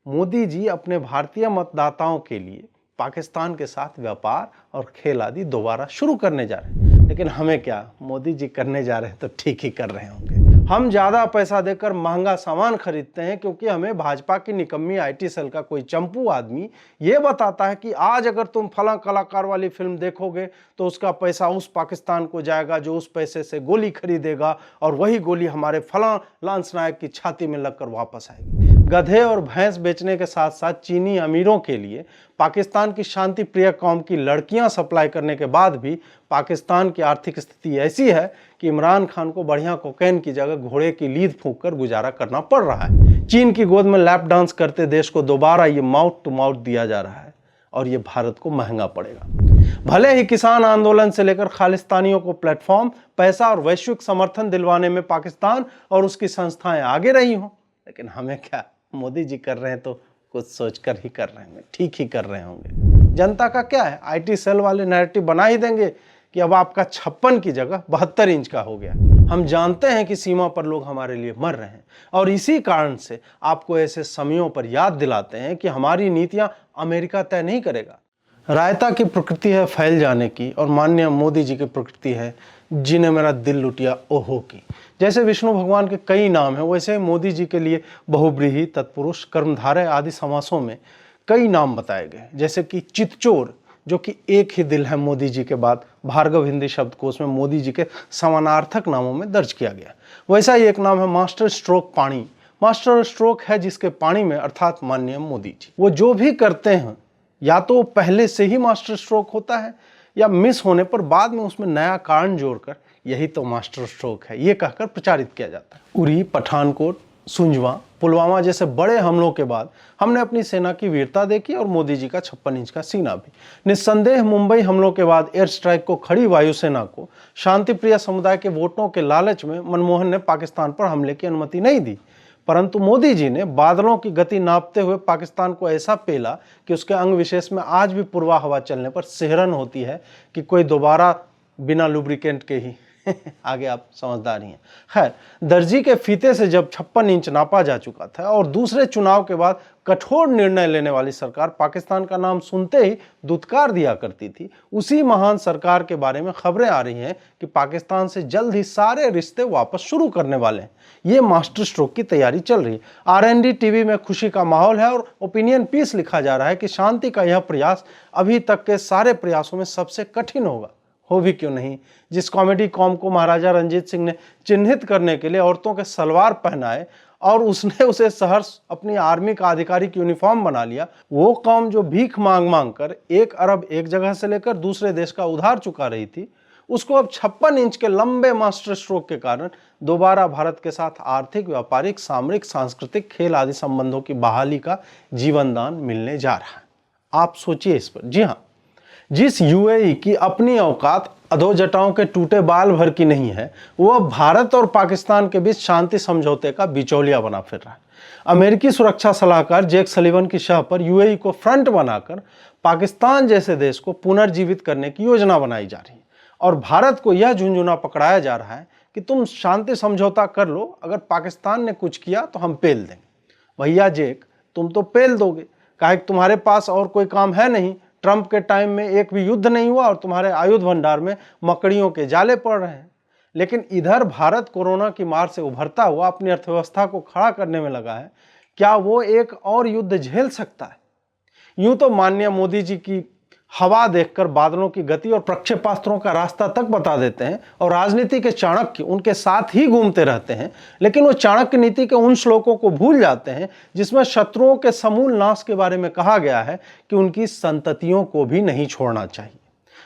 मोदी जी अपने भारतीय मतदाताओं के लिए पाकिस्तान के साथ व्यापार और खेल आदि दोबारा शुरू करने जा रहे हैं। लेकिन हमें क्या, मोदी जी करने जा रहे हैं तो ठीक ही कर रहे होंगे। हम ज़्यादा पैसा देकर महंगा सामान खरीदते हैं क्योंकि हमें भाजपा की निकम्मी IT सेल का कोई चंपू आदमी ये बताता है कि आज अगर तुम फलां कलाकार वाली फिल्म देखोगे तो उसका पैसा उस पाकिस्तान को जाएगा जो उस पैसे से गोली खरीदेगा और वही गोली हमारे फलां लांस नायक की छाती में लगकर वापस आएगी। गधे और भैंस बेचने के साथ साथ चीनी अमीरों के लिए पाकिस्तान की शांति प्रिय कौम की लड़कियां सप्लाई करने के बाद भी पाकिस्तान की आर्थिक स्थिति ऐसी है कि इमरान खान को बढ़िया कोकेन की जगह घोड़े की लीद फूंक कर गुजारा करना पड़ रहा है। चीन की गोद में लैप डांस करते देश को दोबारा ये माउथ टू माउथ दिया जा रहा है और ये भारत को महंगा पड़ेगा। भले ही किसान आंदोलन से लेकर खालिस्तानियों को प्लेटफॉर्म, पैसा और वैश्विक समर्थन दिलवाने में पाकिस्तान और उसकी संस्थाएं आगे रही हों, लेकिन हमें क्या, मोदी जी कर रहे हैं तो कुछ सोचकर ही कर रहे होंगे, ठीक ही कर रहे होंगे। जनता का क्या है, IT सेल वाले नैरेटिव बना ही देंगे कि अब आपका 56 की जगह 72 इंच का हो गया। हम जानते हैं कि सीमा पर लोग हमारे लिए मर रहे हैं और इसी कारण से आपको ऐसे समयों पर याद दिलाते हैं कि हमारी नीतियां अमेरिका तय नहीं करेगा। रायता की प्रकृति है फैल जाने की और माननीय मोदी जी की प्रकृति है जिन्हें मेरा दिल लुटिया ओहो की। जैसे विष्णु भगवान के कई नाम हैं, वैसे मोदी जी के लिए बहुब्रीहि, तत्पुरुष, कर्मधारय आदि समासों में कई नाम बताए गए। जैसे कि चितचोर, जो कि एक ही दिल है मोदी जी के बाद भार्गव हिंदी शब्दकोश में मोदी जी के समानार्थक नामों में दर्ज किया गया। वैसा ही एक नाम है मास्टर स्ट्रोक पाणी। मास्टर स्ट्रोक है जिसके पाणी में अर्थात माननीय मोदी जी। वो जो भी करते हैं या तो पहले से ही मास्टर स्ट्रोक होता है या मिस होने पर बाद में उसमें नया कारण जोड़कर यही तो मास्टर स्ट्रोक है ये कहकर प्रचारित किया जाता है। उरी, पठानकोट, सुंजवा, पुलवामा जैसे बड़े हमलों के बाद हमने अपनी सेना की वीरता देखी और मोदी जी का 56 इंच का सीना भी। निस्संदेह मुंबई हमलों के बाद एयर स्ट्राइक को खड़ी वायुसेना को शांतिप्रिय समुदाय के वोटों के लालच में मनमोहन ने पाकिस्तान पर हमले की अनुमति नहीं दी, परंतु मोदी जी ने बादलों की गति नापते हुए पाकिस्तान को ऐसा पेला कि उसके अंग विशेष में आज भी पूर्वा हवा चलने पर सिहरन होती है कि कोई दोबारा बिना लुब्रिकेंट के ही आगे आप समझदार ही हैं। खैर, दर्जी के फीते से जब 56 इंच नापा जा चुका था और दूसरे चुनाव के बाद कठोर निर्णय लेने वाली सरकार पाकिस्तान का नाम सुनते ही दुत्कार दिया करती थी, उसी महान सरकार के बारे में खबरें आ रही हैं कि पाकिस्तान से जल्द ही सारे रिश्ते वापस शुरू करने वाले हैं। ये मास्टर स्ट्रोक की तैयारी चल रही है। RND TV में खुशी का माहौल है और ओपिनियन पीस लिखा जा रहा है कि शांति का यह प्रयास अभी तक के सारे प्रयासों में सबसे कठिन होगा। हो भी क्यों नहीं, जिस कॉमेडी कॉम को महाराजा रंजीत सिंह ने चिन्हित करने के लिए औरतों के सलवार पहनाए और उसने उसे सहर्ष अपनी आर्मी का आधिकारिक यूनिफॉर्म बना लिया, वो कौम जो भीख मांग मांग कर 1 अरब एक जगह से लेकर दूसरे देश का उधार चुका रही थी, उसको अब 56 इंच के लंबे मास्टर स्ट्रोक के कारण दोबारा भारत के साथ आर्थिक, व्यापारिक, सामरिक, सांस्कृतिक, खेल आदि संबंधों की बहाली का जीवनदान मिलने जा रहा है। आप सोचिए इस पर। जी हाँ, जिस UAE की अपनी औकात अधोजटाओं के टूटे बाल भर की नहीं है, वह भारत और पाकिस्तान के बीच शांति समझौते का बिचौलिया बना फिर रहा है। अमेरिकी सुरक्षा सलाहकार जैक सलीवन की शाह पर UAE को फ्रंट बनाकर पाकिस्तान जैसे देश को पुनर्जीवित करने की योजना बनाई जा रही है और भारत को यह झुंझुना पकड़ाया जा रहा है कि तुम शांति समझौता कर लो, अगर पाकिस्तान ने कुछ किया तो हम पेल देंगे। भैया जैक, तुम तो पेल दोगे, काहे कि तुम्हारे पास और कोई काम है नहीं। ट्रंप के टाइम में एक भी युद्ध नहीं हुआ और तुम्हारे आयुध भंडार में मकड़ियों के जाले पड़ रहे हैं। लेकिन इधर भारत कोरोना की मार से उभरता हुआ अपनी अर्थव्यवस्था को खड़ा करने में लगा है। क्या वो एक और युद्ध झेल सकता है? यूं तो माननीय मोदी जी की हवा देखकर बादलों की गति और प्रक्षेपास्त्रों का रास्ता तक बता देते हैं और राजनीति के चाणक्य उनके साथ ही घूमते रहते हैं, लेकिन वो चाणक्य नीति के उन श्लोकों को भूल जाते हैं जिसमें शत्रुओं के समूल नाश के बारे में कहा गया है कि उनकी संततियों को भी नहीं छोड़ना चाहिए।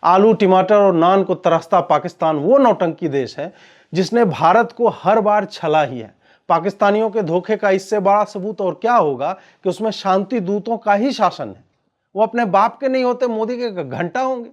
आलू, टमाटर और नान को तरसता पाकिस्तान वो नौटंकी देश है जिसने भारत को हर बार छला ही है। पाकिस्तानियों के धोखे का इससे बड़ा सबूत और क्या होगा कि उसमें शांति दूतों का ही शासन है। वो अपने बाप के नहीं होते, मोदी के घंटा होंगे।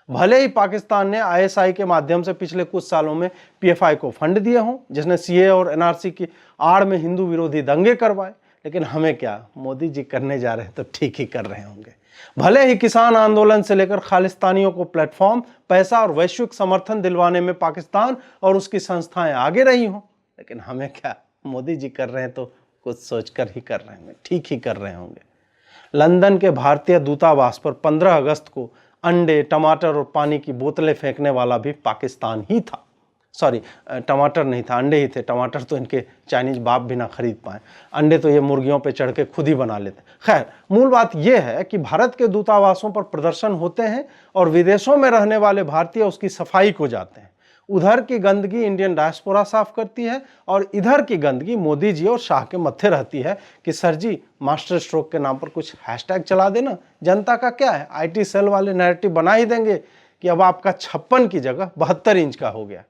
भले ही पाकिस्तान ने ISI के माध्यम से पिछले कुछ सालों में PFI को फंड दिए हों, जिसने CA और NRC की आड़ में हिंदू विरोधी दंगे करवाए, लेकिन हमें क्या, मोदी जी करने जा रहे हैं तो ठीक ही कर रहे होंगे। भले ही किसान आंदोलन से लेकर खालिस्तानियों को प्लेटफॉर्म, पैसा और वैश्विक समर्थन दिलवाने में पाकिस्तान और उसकी संस्थाएं आगे रही हों, लेकिन हमें क्या, मोदी जी कर रहे हैं तो कुछ सोचकर ही कर रहे होंगे, ठीक ही कर रहे होंगे। लंदन के भारतीय दूतावास पर 15 अगस्त को अंडे, टमाटर और पानी की बोतलें फेंकने वाला भी पाकिस्तान ही था। सॉरी, टमाटर नहीं था, अंडे ही थे। टमाटर तो इनके चाइनीज बाप भी ना खरीद पाए, अंडे तो ये मुर्गियों पे चढ़ के खुद ही बना लेते। खैर, मूल बात यह है कि भारत के दूतावासों पर प्रदर्शन होते हैं और विदेशों में रहने वाले भारतीय उसकी सफाई को जाते हैं। उधर की गंदगी इंडियन डायस्पोरा साफ करती है और इधर की गंदगी मोदी जी और शाह के मत्थे रहती है कि सर जी, मास्टर स्ट्रोक के नाम पर कुछ हैशटैग चला देना, जनता का क्या है। IT सेल वाले नैरेटिव बना ही देंगे कि अब आपका 56 की जगह 72 इंच का हो गया।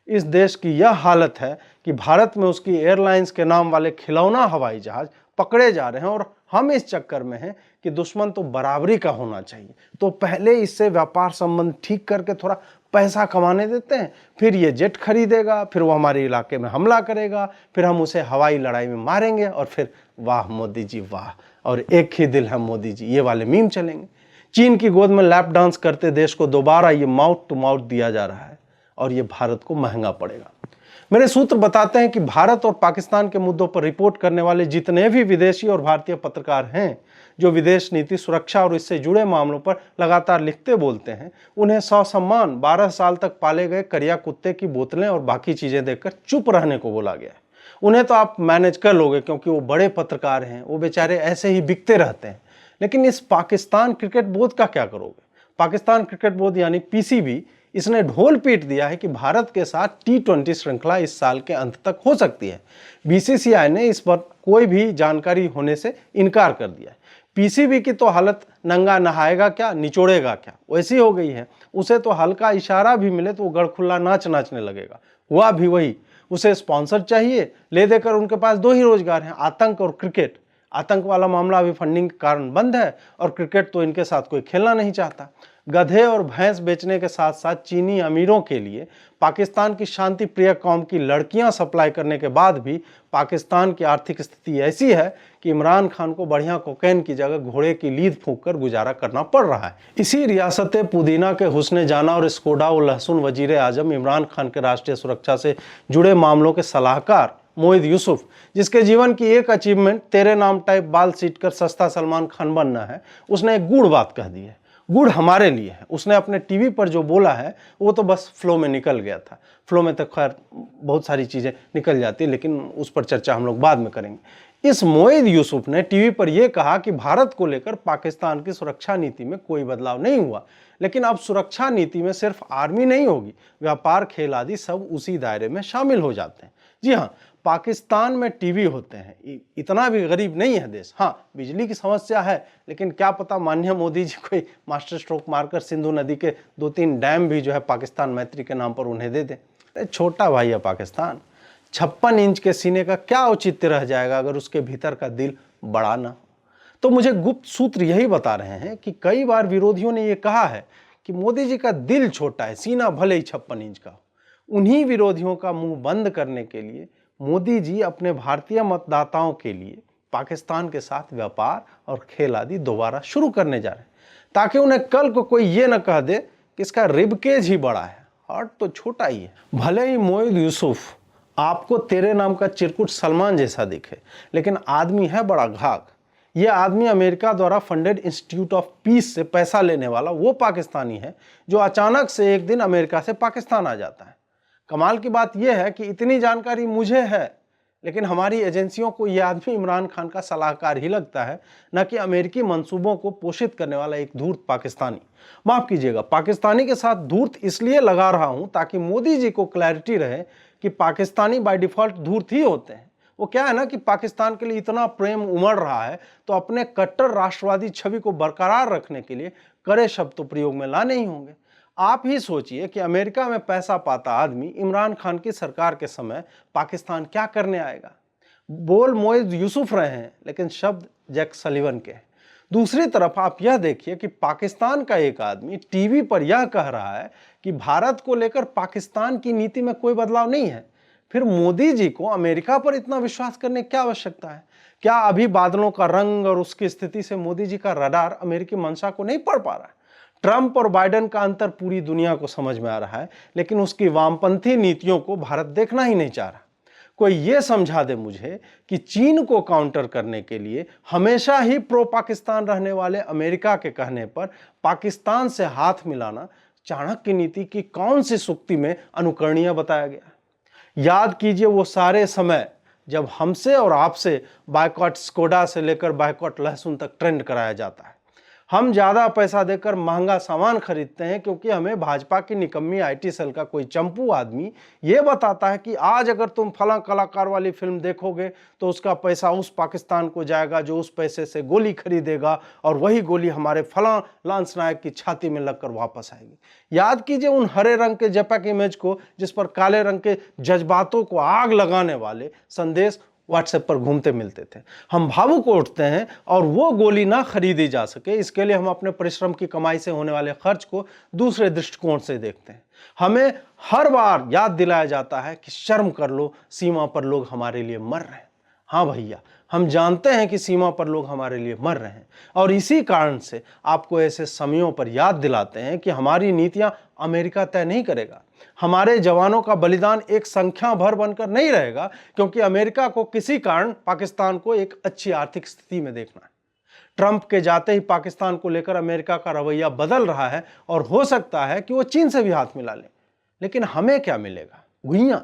इस देश की यह हालत है कि भारत में उसकी एयरलाइंस के नाम वाले खिलौना हवाई जहाज पकड़े जा रहे हैं और हम इस चक्कर में हैं कि दुश्मन तो बराबरी का होना चाहिए, तो पहले इससे व्यापार संबंध ठीक करके थोड़ा पैसा कमाने देते हैं, फिर ये जेट खरीदेगा, फिर वो हमारे इलाके में हमला करेगा, फिर हम उसे हवाई लड़ाई में मारेंगे और फिर वाह मोदी जी वाह, और एक ही दिल है मोदी जी, ये वाले मीम चलेंगे। चीन की गोद में लैप डांस करते देश को दोबारा ये माउथ टू माउथ दिया जा रहा है और ये भारत को महंगा पड़ेगा। मेरे सूत्र बताते हैं कि भारत और पाकिस्तान के मुद्दों पर रिपोर्ट करने वाले जितने भी विदेशी और भारतीय पत्रकार हैं जो विदेश नीति, सुरक्षा और इससे जुड़े मामलों पर लगातार लिखते बोलते हैं, उन्हें ससम्मान 12 साल तक पाले गए करिया कुत्ते की बोतलें और बाकी चीजें देखकर चुप रहने को बोला गया है। उन्हें तो आप मैनेज कर लोगे क्योंकि वो बड़े पत्रकार हैं, वो बेचारे ऐसे ही बिकते रहते हैं। लेकिन इस पाकिस्तान क्रिकेट बोर्ड का क्या करोगे? पाकिस्तान क्रिकेट बोर्ड यानी PCB, इसने ढोल पीट दिया है कि भारत के साथ T20 श्रृंखला इस साल के अंत तक हो सकती है। BCCI ने इस पर कोई भी जानकारी होने से इनकार कर दिया है। PCB की तो हालत नंगा नहाएगा क्या निचोड़ेगा क्या वैसी हो गई है। उसे तो हल्का इशारा भी मिले तो वो गड़खुल्ला नाच नाचने लगेगा। हुआ भी वही, उसे स्पॉन्सर चाहिए, ले देकर उनके पास 2 ही रोजगार हैं, आतंक और क्रिकेट। आतंक वाला मामला अभी फंडिंग के कारण बंद है और क्रिकेट तो इनके साथ कोई खेलना नहीं चाहता। गधे और भैंस बेचने के साथ साथ चीनी अमीरों के लिए पाकिस्तान की शांति प्रिय कौम की लड़कियां सप्लाई करने के बाद भी पाकिस्तान की आर्थिक स्थिति ऐसी है कि इमरान खान को बढ़िया कोकेन की जगह घोड़े की लीद फूंक कर गुजारा करना पड़ रहा है। इसी रियासत पुदीना के हुस्ने जाना और स्कोडा और लहसुन वजीर आजम इमरान खान के राष्ट्रीय सुरक्षा से जुड़े मामलों के सलाहकार मोहित यूसुफ, जिसके जीवन की एक अचीवमेंट तेरे नाम टाइप बाल सीट कर सस्ता सलमान खान बनना है, उसने एक गूढ़ बात कह दी है। गुड़ हमारे लिए है। उसने अपने टीवी पर जो बोला है वो तो बस फ्लो में निकल गया था। फ्लो में तो खैर बहुत सारी चीज़ें निकल जाती है, लेकिन उस पर चर्चा हम लोग बाद में करेंगे। इस मोहित यूसुफ ने टीवी पर यह कहा कि भारत को लेकर पाकिस्तान की सुरक्षा नीति में कोई बदलाव नहीं हुआ, लेकिन अब सुरक्षा नीति में सिर्फ आर्मी नहीं होगी, व्यापार, खेल आदि सब उसी दायरे में शामिल हो जाते हैं। जी हाँ, पाकिस्तान में टीवी होते हैं, इतना भी गरीब नहीं है देश। हाँ, बिजली की समस्या है, लेकिन क्या पता माननीय मोदी जी कोई मास्टर स्ट्रोक मारकर सिंधु नदी के 2-3 डैम भी जो है पाकिस्तान मैत्री के नाम पर उन्हें दे दें। छोटा भाई है पाकिस्तान, 56 इंच के सीने का क्या औचित्य रह जाएगा अगर उसके भीतर का दिल बड़ा ना। तो मुझे गुप्त सूत्र यही बता रहे हैं कि कई बार विरोधियों ने यह कहा है कि मोदी जी का दिल छोटा है, सीना भले ही 56 इंच का। उन्हीं विरोधियों का मुंह बंद करने के लिए मोदी जी अपने भारतीय मतदाताओं के लिए पाकिस्तान के साथ व्यापार और खेल आदि दोबारा शुरू करने जा रहे हैं, ताकि उन्हें कल को कोई ये न कह दे कि इसका रिबकेज ही बड़ा है, हार्ट तो छोटा ही है। भले ही मोहित यूसुफ आपको तेरे नाम का चिरकुट सलमान जैसा दिखे, लेकिन आदमी है बड़ा घाघ। यह आदमी अमेरिका द्वारा फंडेड इंस्टीट्यूट ऑफ पीस से पैसा लेने वाला वो पाकिस्तानी है जो अचानक से एक दिन अमेरिका से पाकिस्तान आ जाता है। कमाल की बात यह है कि इतनी जानकारी मुझे है, लेकिन हमारी एजेंसियों को यह आदमी इमरान खान का सलाहकार ही लगता है, न कि अमेरिकी मंसूबों को पोषित करने वाला एक धूर्त पाकिस्तानी। माफ कीजिएगा, पाकिस्तानी के साथ धूर्त इसलिए लगा रहा हूं ताकि मोदी जी को क्लैरिटी रहे कि पाकिस्तानी बाय डिफॉल्ट धूर्त ही होते हैं। वो क्या है ना कि पाकिस्तान के लिए इतना प्रेम उमड़ रहा है तो अपने कट्टर राष्ट्रवादी छवि को बरकरार रखने के लिए कड़े शब्द तो प्रयोग में लाने ही होंगे। आप ही सोचिए कि अमेरिका में पैसा पाता आदमी इमरान खान की सरकार के समय पाकिस्तान क्या करने आएगा। बोल मोहित यूसुफ रहे हैं, लेकिन शब्द जैक सलीवन के हैं। दूसरी तरफ आप यह देखिए कि पाकिस्तान का एक आदमी टीवी पर यह कह रहा है कि भारत को लेकर पाकिस्तान की नीति में कोई बदलाव नहीं है। फिर मोदी जी को अमेरिका पर इतना विश्वास करने की क्या आवश्यकता है? क्या अभी बादलों का रंग और उसकी स्थिति से मोदी जी का रडार अमेरिकी मंशा को नहीं पढ़ पा रहा है? ट्रंप और बाइडेन का अंतर पूरी दुनिया को समझ में आ रहा है, लेकिन उसकी वामपंथी नीतियों को भारत देखना ही नहीं चाह रहा। कोई ये समझा दे मुझे कि चीन को काउंटर करने के लिए हमेशा ही प्रो पाकिस्तान रहने वाले अमेरिका के कहने पर पाकिस्तान से हाथ मिलाना चाणक्य नीति की कौन सी सूक्ति में अनुकरणीय बताया गया। याद कीजिए वो सारे समय जब हमसे और आपसे बायकॉट स्कोडा से लेकर बायकॉट लहसुन तक ट्रेंड कराया जाता है। हम ज़्यादा पैसा देकर महंगा सामान खरीदते हैं क्योंकि हमें भाजपा की निकम्मी आईटी सेल का कोई चंपू आदमी ये बताता है कि आज अगर तुम फलां कलाकार वाली फिल्म देखोगे तो उसका पैसा उस पाकिस्तान को जाएगा जो उस पैसे से गोली खरीदेगा और वही गोली हमारे फलां लांस नायक की छाती में लगकर वापस आएगी। याद कीजिए उन हरे रंग के जैपैक इमेज को जिस पर काले रंग के जज्बातों को आग लगाने वाले संदेश व्हाट्सएप पर घूमते मिलते थे। हम भावुक उठते हैं और वो गोली ना खरीदी जा सके इसके लिए हम अपने परिश्रम की कमाई से होने वाले खर्च को दूसरे दृष्टिकोण से देखते हैं। हमें हर बार याद दिलाया जाता है कि शर्म कर लो, सीमा पर लोग हमारे लिए मर रहे हैं। हाँ भैया, हम जानते हैं कि सीमा पर लोग हमारे लिए मर रहे हैं और इसी कारण से आपको ऐसे समयों पर याद दिलाते हैं कि हमारी नीतियां अमेरिका तय नहीं करेगा। हमारे जवानों का बलिदान एक संख्या भर बनकर नहीं रहेगा क्योंकि अमेरिका को किसी कारण पाकिस्तान को एक अच्छी आर्थिक स्थिति में देखना है। ट्रंप के जाते ही पाकिस्तान को लेकर अमेरिका का रवैया बदल रहा है और हो सकता है कि वो चीन से भी हाथ मिला ले। लेकिन हमें क्या मिलेगा? गुइयां।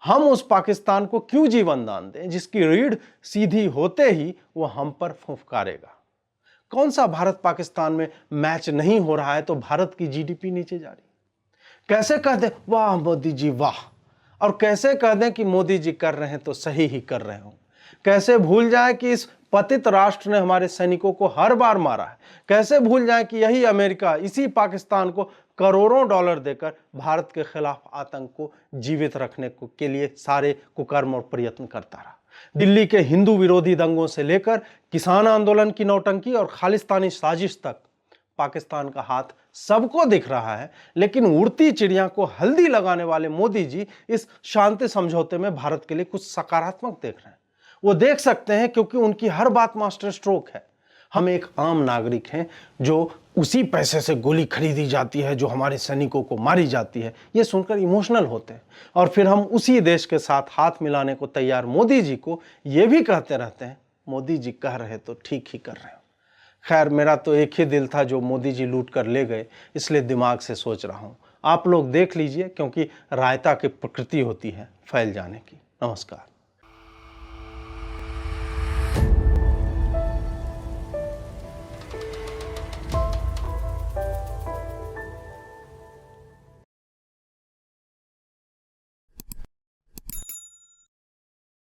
हम उस पाकिस्तान को क्यों जीवन दान दें जिसकी रीढ़ सीधी होते ही वो हम पर फुफकारेगा? कौन सा भारत पाकिस्तान में मैच नहीं हो रहा है तो भारत की जीडीपी नीचे जा रही? कैसे कह दें वाह मोदी जी वाह, और कैसे कह दें कि मोदी जी कर रहे हैं तो सही ही कर रहे हो? कैसे भूल जाए कि इस पतित राष्ट्र ने हमारे सैनिकों को हर बार मारा है? कैसे भूल जाए कि यही अमेरिका इसी पाकिस्तान को करोड़ों डॉलर देकर भारत के खिलाफ आतंक को जीवित रखने के लिए सारे कुकर्म और प्रयत्न करता रहा। दिल्ली के हिंदू विरोधी दंगों से लेकर किसान आंदोलन की नौटंकी और खालिस्तानी साजिश तक पाकिस्तान का हाथ सबको दिख रहा है। लेकिन उड़ती चिड़िया को हल्दी लगाने वाले मोदी जी इस शांति समझौते में भारत के लिए कुछ सकारात्मक देख रहे हैं। वो देख सकते हैं क्योंकि उनकी हर बात मास्टर स्ट्रोक है। हम एक आम नागरिक हैं जो उसी पैसे से गोली खरीदी जाती है जो हमारे सैनिकों को मारी जाती है, ये सुनकर इमोशनल होते हैं और फिर हम उसी देश के साथ हाथ मिलाने को तैयार मोदी जी को ये भी कहते रहते हैं मोदी जी कह रहे तो ठीक ही कर रहे हो। खैर, मेरा तो एक ही दिल था जो मोदी जी लूट कर ले गए, इसलिए दिमाग से सोच रहा हूँ। आप लोग देख लीजिए क्योंकि रायता की प्रकृति होती है फैल जाने की। नमस्कार।